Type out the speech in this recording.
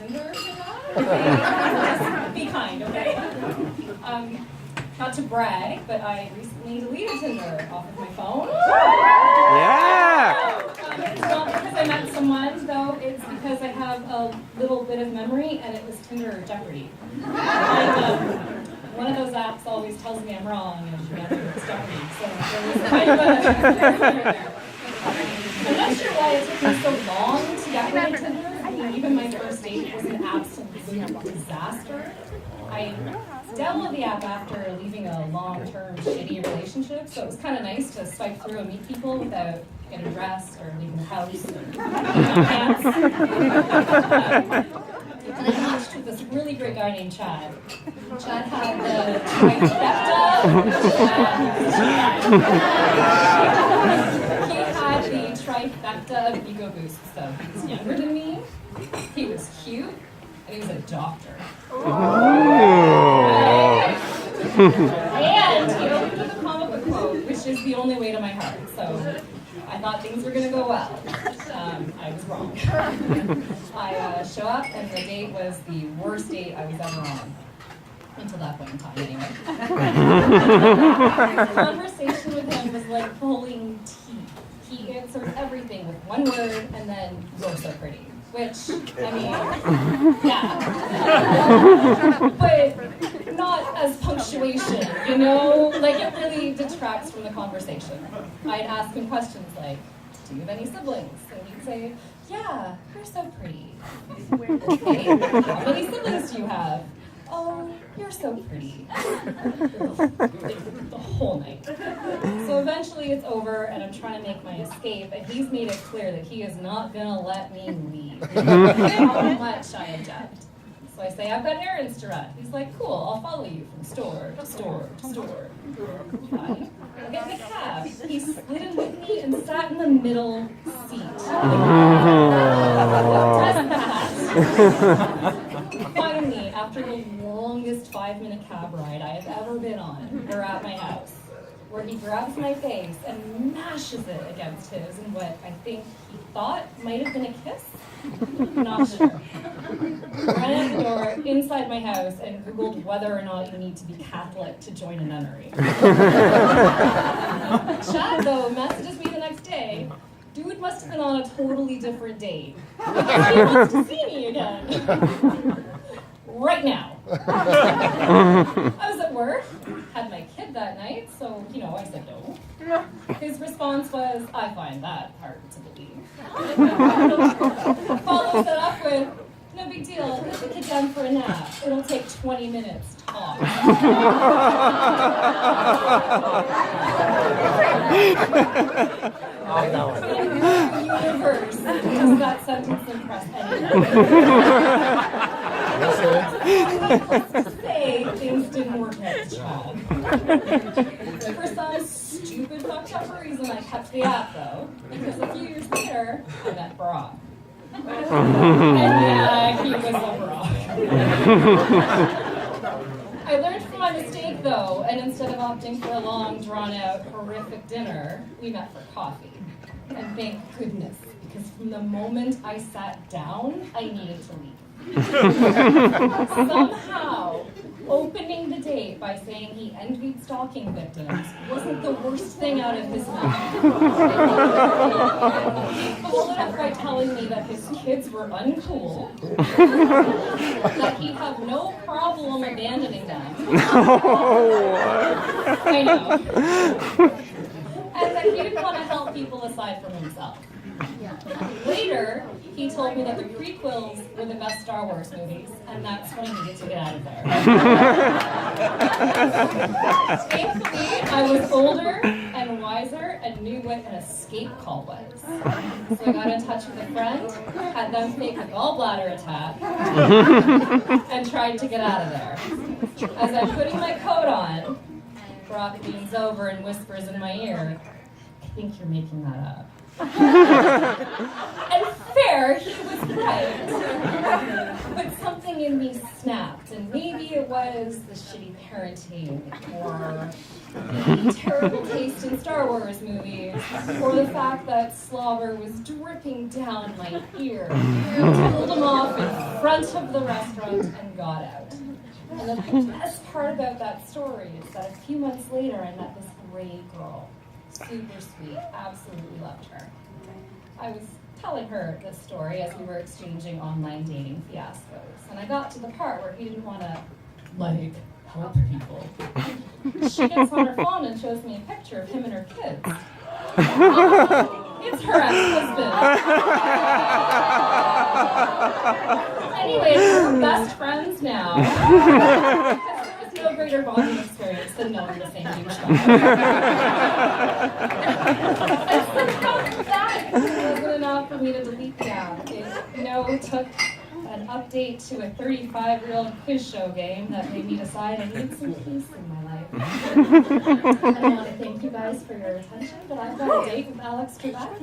Tinder for that. Just be kind, okay? Not to brag, but I recently deleted Tinder off of my phone. Yeah! It's not because I met someone, though. It's because I have a little bit of memory, and it was Tinder Jeopardy. And, one of those apps always tells me I'm wrong, and the other is Jeopardy. So there was kind of a I'm not sure why it took me so long to get rid of Tinder. I mean, even my first date was an absolute disaster. I downloaded the app after leaving a long-term shitty relationship, so it was kind of nice to swipe through and meet people without getting dressed or leaving the house and pants. And I matched with this really great guy named Chad. Chad had the trifecta of ego boosts. So he was younger than me, he was cute, and he was a doctor. And he opened with a comic book quote, which is the only way to my heart. So I thought things were going to go well. I was wrong. I show up, and the date was the worst date I was ever on. Until that point in time, anyway. The conversation with him was like pulling teeth. He answered everything with one word, and then, "You're so pretty." Which, I mean, yeah. But not as punctuation, you know? Like, it really detracts from the conversation. I'd ask him questions like, "Do you have any siblings?" And he'd say, "Yeah, you're so pretty." "Okay, how many siblings do you have?" "Oh, you're so pretty." The whole night. So eventually it's over, and I'm trying to make my escape, and he's made it clear that he is not going to let me leave. How much I object. So I say, "I've got errands to run." He's like, "Cool, I'll follow you from store to store to store." Fine. I'll get in a cab. He slid in with me and sat in the middle seat. Does that. Finally, after the longest 5-minute cab ride I have ever been on, we're at my house, where he grabs my face and mashes it against his in what I think he thought might have been a kiss. Not sure. Ran out the door inside my house and Googled whether or not you need to be Catholic to join a nunnery. Chad, though, messages me the next day. Dude must have been on a totally different date. He wants to see me again. Right now. I was at work, had my kid that night, so, I said no. His response was, "I find that hard to believe." Follows it up with, "No big deal, put the kid down for a nap. It'll take 20 minutes tops." Universe, does that sentence impress anyone? Let's say things didn't work out, Chad. For some stupid fucked up reason, I kept the app though, because a few years later, I met Brock. And yeah, he was a Brock. I learned from my mistake though, and instead of opting for a long, drawn-out, horrific dinner, we met for coffee. And thank goodness, because from the moment I sat down, I needed to leave. Somehow, opening the date by saying he envied stalking victims wasn't the worst thing out of his mouth. He followed up by telling me that his kids were uncool, that he'd have no problem abandoning them. I know. And that he didn't want to help people aside from himself. Later, he told me that the prequels were the best Star Wars movies, and that's when I needed to get out of there. Thankfully, I was older and wiser and knew what an escape call was. So I got in touch with a friend, had them fake a gallbladder attack, and tried to get out of there. As I'm putting my coat on, Brock leans over and whispers in my ear, "I think you're making that up." And fair, he was right. But something in me snapped, and maybe it was the shitty parenting, or the terrible taste in Star Wars movies, or the fact that slobber was dripping down my ear. I pulled him off in front front of the restaurant and got out. And the best part about that story is that a few months later, I met this great girl. Super sweet, absolutely loved her. I was telling her this story as we were exchanging online dating fiascos. And I got to the part where he didn't want to, like, help people. She gets on her phone and shows me a picture of him and her kids. It's her ex-husband. Anyway, we're best friends now. Because there was no greater bonding experience than knowing the same douchebag. That wasn't enough for me to delete the app. It took an update to a 35-year-old quiz show game that made me decide I needed some peace in my life. I want to thank you guys for your attention, but I've got a date with Alex Trebek.